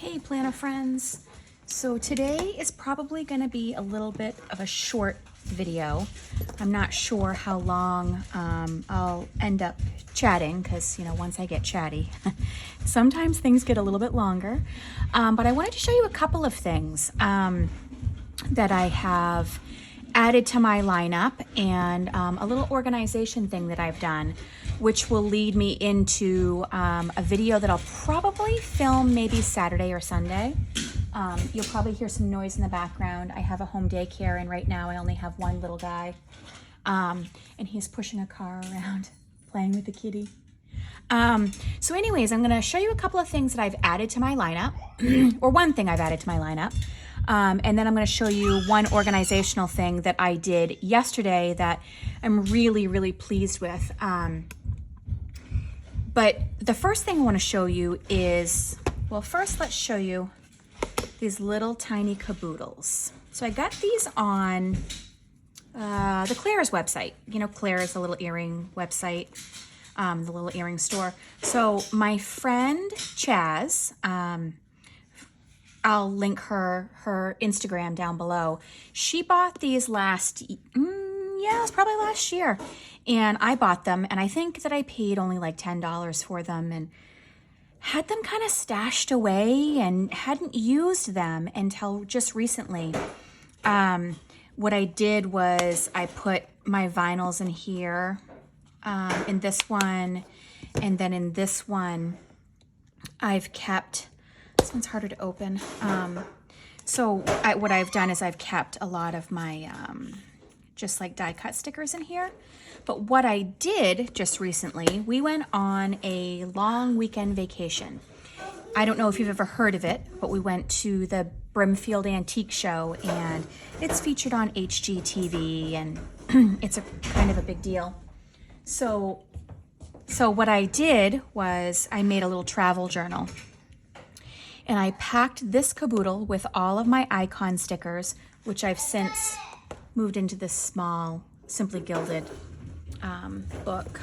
Hey planner friends. So today is probably going to be a little bit of a short video. I'm not sure how long I'll end up chatting because, you know, once I get chatty, sometimes things get a little bit longer. But I wanted to show you a couple of things that I have added to my lineup and a little organization thing that I've done, which will lead me into a video that I'll probably film maybe Saturday or Sunday. You'll probably hear some noise in the background. I have a home daycare, and right now I only have one little guy, and he's pushing a car around, playing with the kitty. So anyways, I'm gonna show you a couple of things that I've added to my lineup, or one thing I've added to my lineup. And then I'm going to show you one organizational thing that I did yesterday that I'm really, really pleased with. But the first thing I want to show you is, well, first let's show you these little tiny caboodles. So I got these on the Claire's website. You know, Claire is a little earring website, the little earring store. So my friend Chaz, I'll link her Instagram down below. She bought these it was probably last year. And I bought them, and I think that I paid only like $10 for them and had them kind of stashed away and hadn't used them until just recently. What I did was I put my vinyls in here, in this one, and then in this one, I've kept, this one's harder to open. What I've done is I've kept a lot of my just like die cut stickers in here. But what I did just recently, we went on a long weekend vacation. I don't know if you've ever heard of it, but we went to the Brimfield Antique Show, and it's featured on HGTV, and it's a kind of a big deal. So what I did was I made a little travel journal. And I packed this caboodle with all of my icon stickers, which I've since moved into this small, Simply Gilded book.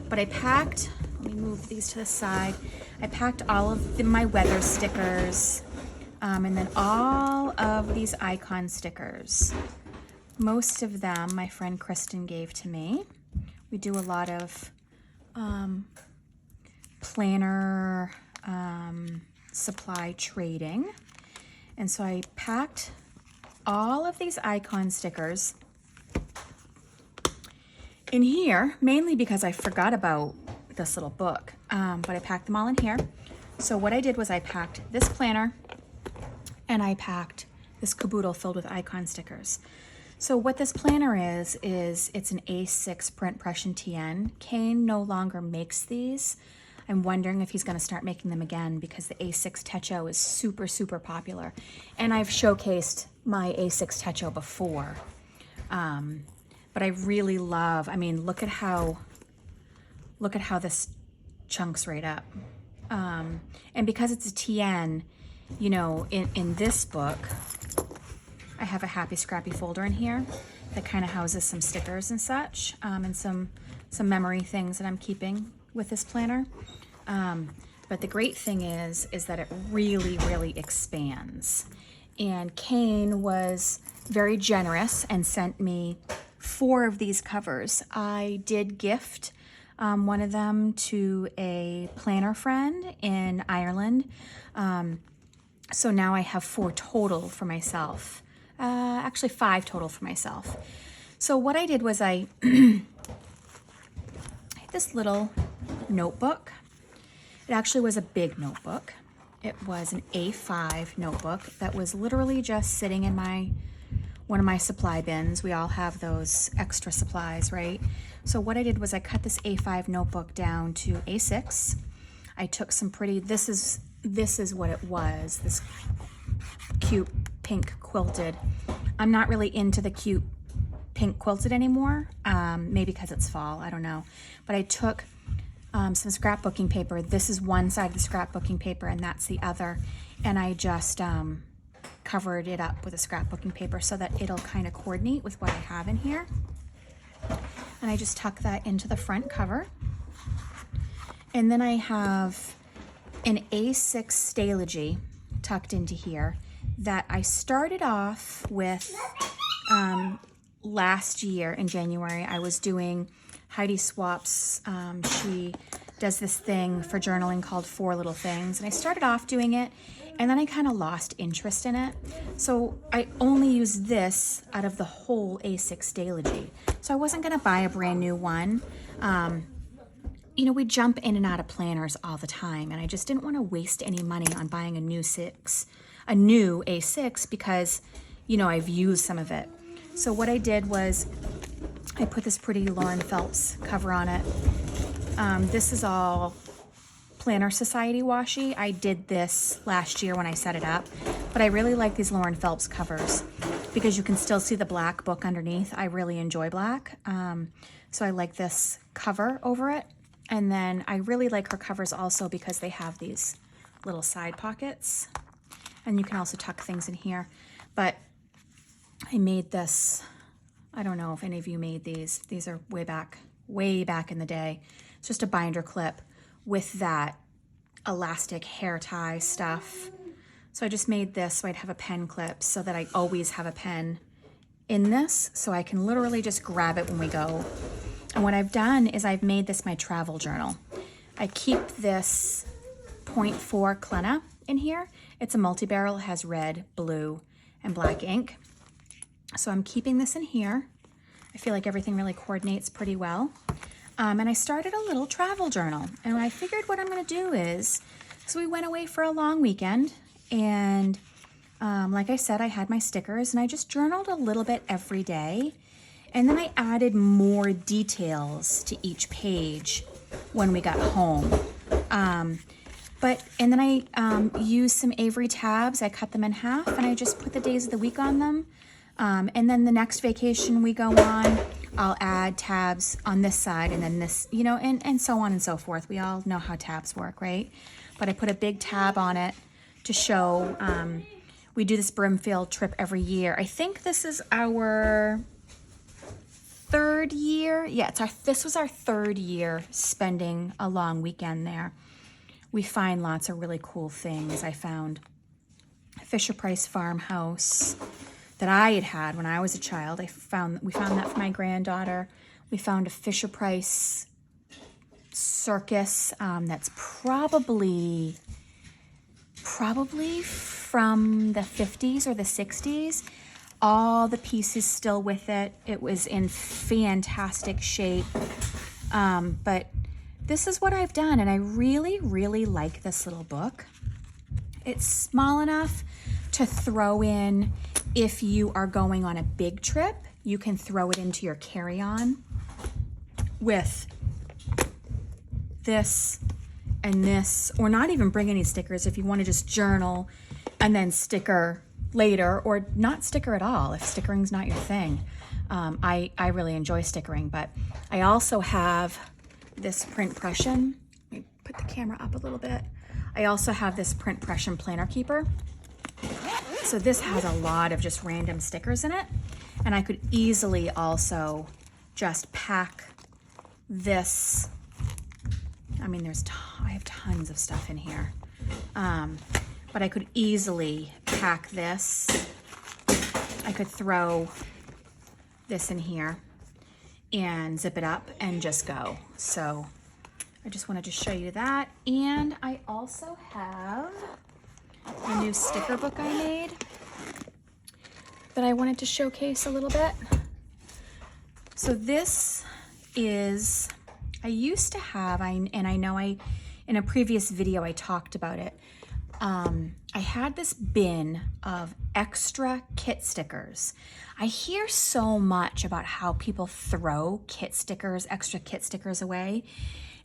But I packed, let me move these to the side. I packed all of my weather stickers, and then all of these icon stickers. Most of them my friend Kristen gave to me. We do a lot of planner supply trading. And so I packed all of these icon stickers in here, mainly because I forgot about this little book, but I packed them all in here. So what I did was I packed this planner and I packed this caboodle filled with icon stickers. So what this planner is it's an A6 print Prussian TN. Kane no longer makes these. I'm wondering if he's going to start making them again because the A6 Techo is super, super popular. And I've showcased my A6 Techo before. But I really love, I mean, look at how this chunks right up. And because it's a TN, you know, in this book, I have a Happy Scrappy folder in here that kind of houses some stickers and such, and some memory things that I'm keeping with this planner. But the great thing is that it really, really expands. And Kane was very generous and sent me 4 of these covers. I did gift one of them to a planner friend in Ireland. So now I have 4 total for myself. Actually 5 total for myself. So what I did was I had this little notebook. It actually was a big notebook. It was an A5 notebook that was literally just sitting in one of my supply bins. We all have those extra supplies, right? So what I did was I cut this A5 notebook down to A6. I took some pretty, this is what it was, this cute pink quilted. I'm not really into the cute pink quilted anymore, maybe because it's fall, I don't know. But I took some scrapbooking paper. This is one side of the scrapbooking paper and that's the other. And I just covered it up with a scrapbooking paper so that it'll kind of coordinate with what I have in here. And I just tuck that into the front cover. And then I have an A6 Stalogy tucked into here that I started off with last year in January. I was doing Heidi Swapp's, she does this thing for journaling called 4 Little Things. And I started off doing it, and then I kind of lost interest in it. So I only used this out of the whole A6 Dailigy. So I wasn't going to buy a brand new one. You know, we jump in and out of planners all the time, and I just didn't want to waste any money on buying a new A6 because, you know, I've used some of it. So what I did was I put this pretty Lauren Phelps cover on it. This is all Planner Society washi. I did this last year when I set it up, but I really like these Lauren Phelps covers because you can still see the black book underneath. I really enjoy black, so I like this cover over it. And then I really like her covers also because they have these little side pockets, and you can also tuck things in here. But I made this, I don't know if any of you made these. These are way back in the day. It's just a binder clip with that elastic hair tie stuff. So I just made this so I'd have a pen clip so that I always have a pen in this, so I can literally just grab it when we go. And what I've done is I've made this my travel journal. I keep this 0.4 Clenna in here. It's a multi-barrel, has red, blue, and black ink. So I'm keeping this in here. I feel like everything really coordinates pretty well. And I started a little travel journal. And I figured what I'm gonna do is, so we went away for a long weekend, and like I said, I had my stickers, and I just journaled a little bit every day. And then I added more details to each page when we got home. And then I used some Avery tabs. I cut them in half, and I just put the days of the week on them. And then the next vacation we go on, I'll add tabs on this side, and then this, you know, and so on and so forth. We all know how tabs work, right? But I put a big tab on it to show, we do this Brimfield trip every year. I think this is our 3rd year. Yeah, this was our 3rd year spending a long weekend there. We find lots of really cool things. I found Fisher-Price farmhouse that I had when I was a child. We found that for my granddaughter. We found a Fisher-Price circus that's probably from the 50s or the 60s. All the pieces still with it. It was in fantastic shape. But this is what I've done, and I really, really like this little book. It's small enough to throw in if you are going on a big trip. You can throw it into your carry-on with this and this, or not even bring any stickers if you want to just journal and then sticker later, or not sticker at all if stickering's not your thing. I really enjoy stickering, but I also have this print pression. Let me put the camera up a little bit. I also have this print pression planner keeper. So this has a lot of just random stickers in it, and I could easily also just pack this. I mean, I have tons of stuff in here. But I could easily pack this. I could throw this in here and zip it up and just go. So I just wanted to show you that. And I also have a new sticker book I made that I wanted to showcase a little bit. So this is, I used to have, and I know in a previous video I talked about it. I had this bin of extra kit stickers. I hear so much about how people throw extra kit stickers away,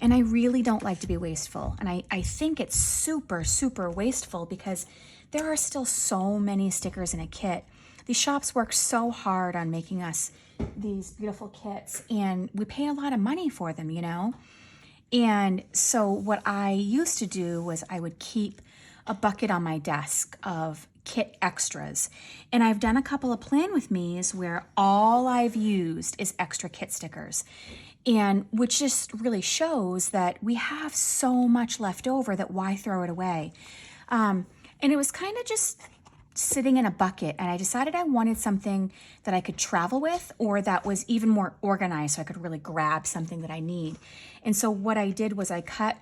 and I really don't like to be wasteful. And I think it's super, super wasteful because there are still so many stickers in a kit. These shops work so hard on making us these beautiful kits, and we pay a lot of money for them, you know? And so what I used to do was I would keep a bucket on my desk of kit extras. And I've done a couple of Plan With Me's where all I've used is extra kit stickers. And which just really shows that we have so much left over that why throw it away? And it was kind of just sitting in a bucket, and I decided I wanted something that I could travel with or that was even more organized so I could really grab something that I need. And so what I did was I cut,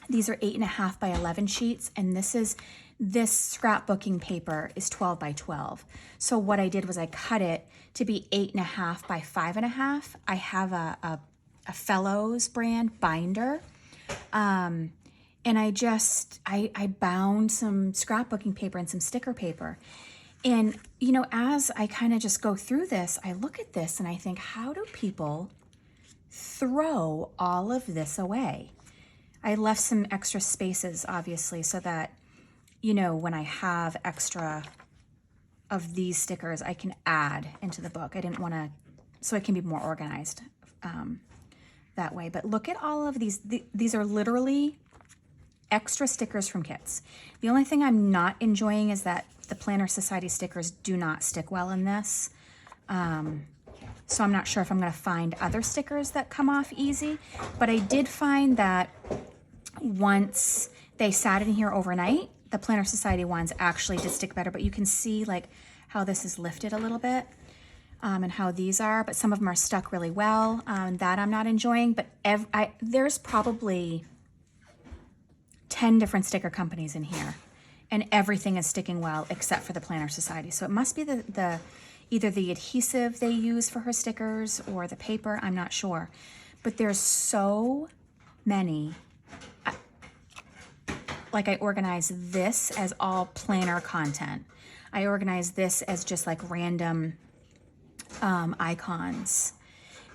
these are 8.5 by 11 sheets, and this scrapbooking paper is 12 by 12. So what I did was I cut it to be 8.5 by 5.5. I have a Fellows brand binder. And I bound some scrapbooking paper and some sticker paper. And, you know, as I kind of just go through this, I look at this and I think, how do people throw all of this away? I left some extra spaces, obviously, so that, you know, when I have extra of these stickers, I can add into the book. I didn't want to, so it can be more organized that way. But look at all of these. These are literally extra stickers from kits. The only thing I'm not enjoying is that the Planner Society stickers do not stick well in this. So I'm not sure if I'm going to find other stickers that come off easy, but I did find that once they sat in here overnight, the Planner Society ones actually did stick better, but you can see like how this is lifted a little bit and how these are, but some of them are stuck really well. That I'm not enjoying, but there's probably 10 different sticker companies in here, and everything is sticking well except for the Planner Society. So it must be either the adhesive they use for her stickers or the paper, I'm not sure. But there's so many. Like I organize this as all planner content. I organize this as just like random icons.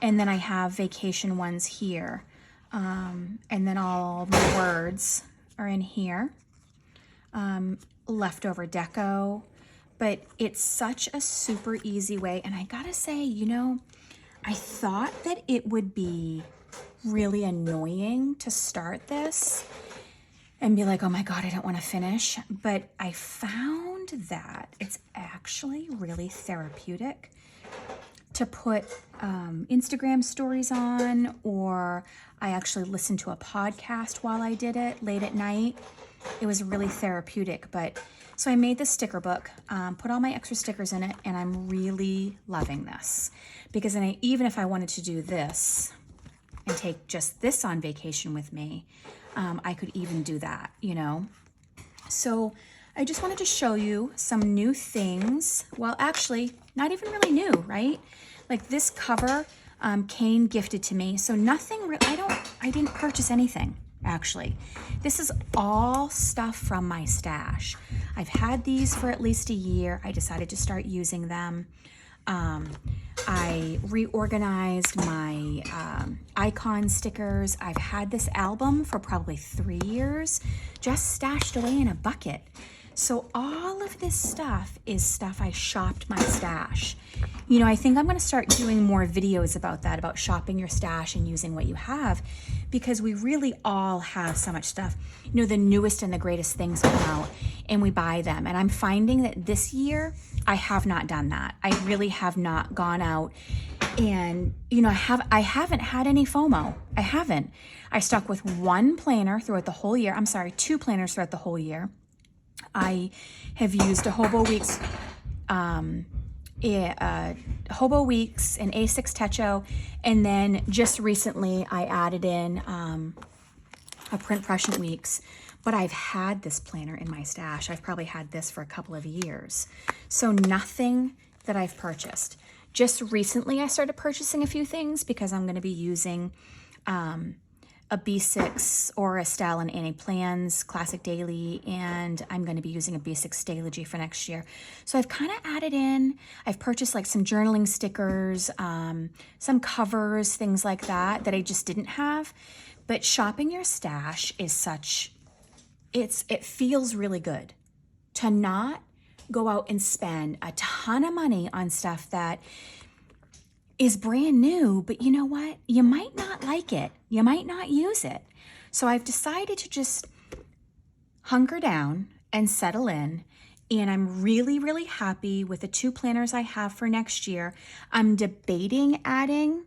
And then I have vacation ones here. And then all the words are in here, leftover deco, but it's such a super easy way. And I gotta say, you know, I thought that it would be really annoying to start this and be like, oh my God, I don't want to finish. But I found that it's actually really therapeutic to put Instagram stories on, or I actually listened to a podcast while I did it late at night. It was really therapeutic. But so I made this sticker book, put all my extra stickers in it, and I'm really loving this because then even if I wanted to do this and take just this on vacation with me, I could even do that, you know. So I just wanted to show you some new things. Well, actually, not even really new, right? Like this cover, Kane gifted to me. So nothing, I didn't purchase anything, actually. This is all stuff from my stash. I've had these for at least a year. I decided to start using them. I reorganized my icon stickers. I've had this album for probably 3 years, just stashed away in a bucket. So all of this stuff is stuff I shopped my stash. You know, I think I'm going to start doing more videos about that, about shopping your stash and using what you have, because we really all have so much stuff. You know, the newest and the greatest things come out and we buy them. And I'm finding that this year I have not done that. I really have not gone out and, you know, I haven't had any FOMO. I haven't. I stuck with one planner throughout the whole year. I'm sorry, 2 planners throughout the whole year. I have used a Hobo Weeks, Hobo Weeks, an A6 Techo, and then just recently I added in a Print Prescient Weeks. But I've had this planner in my stash. I've probably had this for a couple of years. So nothing that I've purchased. Just recently I started purchasing a few things because I'm going to be using a B6 or Estelle and Annie Plans Classic Daily, and I'm going to be using a B6 Stalogy for next year. So I've kind of added in, I've purchased like some journaling stickers, some covers, things like that I just didn't have. But shopping your stash is such, it feels really good to not go out and spend a ton of money on stuff that is brand new, but you know what? You might not like it. You might not use it. So I've decided to just hunker down and settle in. And I'm really, really happy with the 2 planners I have for next year. I'm debating adding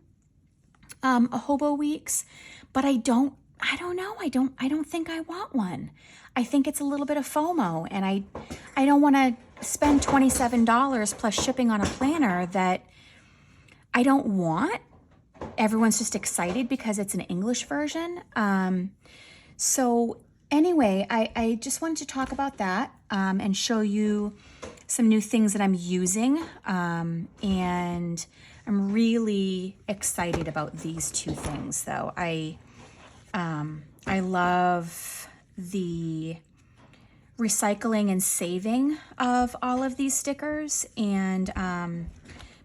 a Hobo Weeks, but I don't I don't know. I don't think I want one. I think it's a little bit of FOMO, and I don't want to spend $27 plus shipping on a planner that I don't want. Everyone's just excited because it's an English version. So anyway, I just wanted to talk about that and show you some new things that I'm using. And I'm really excited about these two things, though. I love the recycling and saving of all of these stickers, and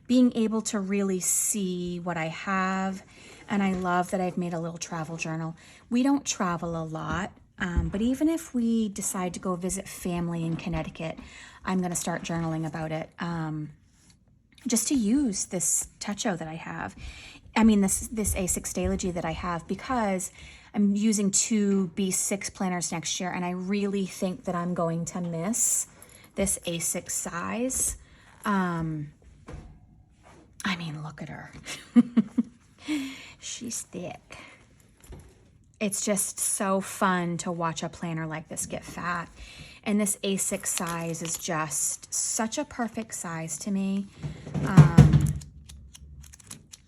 being able to really see what I have. And I love that I've made a little travel journal. We don't travel a lot, but even if we decide to go visit family in Connecticut, I'm going to start journaling about it, just to use this Techo that I have. I mean, this A6 Stalogy that I have, because I'm using 2 B6 planners next year, and I really think that I'm going to miss this A6 size. I mean, look at her. She's thick. It's just so fun to watch a planner like this get fat. And this A6 size is just such a perfect size to me.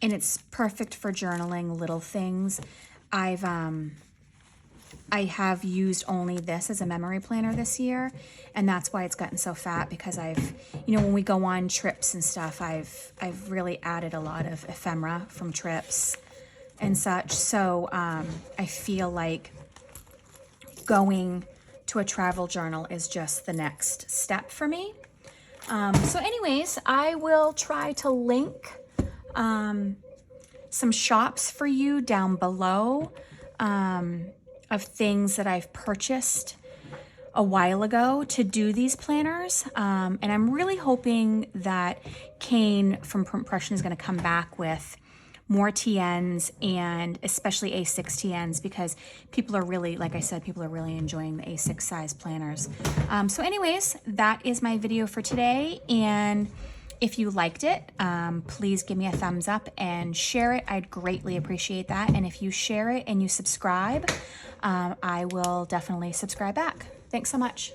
And it's perfect for journaling little things. I have used only this as a memory planner this year, and that's why it's gotten so fat, because when we go on trips and stuff, I've really added a lot of ephemera from trips and such. So I feel like going to a travel journal is just the next step for me. So anyways, I will try to link some shops for you down below, of things that I've purchased a while ago to do these planners. And I'm really hoping that Kane from Printpression is going to come back with more TNs, and especially A6 TNs, because people are really, like I said, people are really enjoying the A6 size planners. So anyways, that is my video for today. And if you liked it, please give me a thumbs up and share it. I'd greatly appreciate that. And if you share it and you subscribe, I will definitely subscribe back. Thanks so much.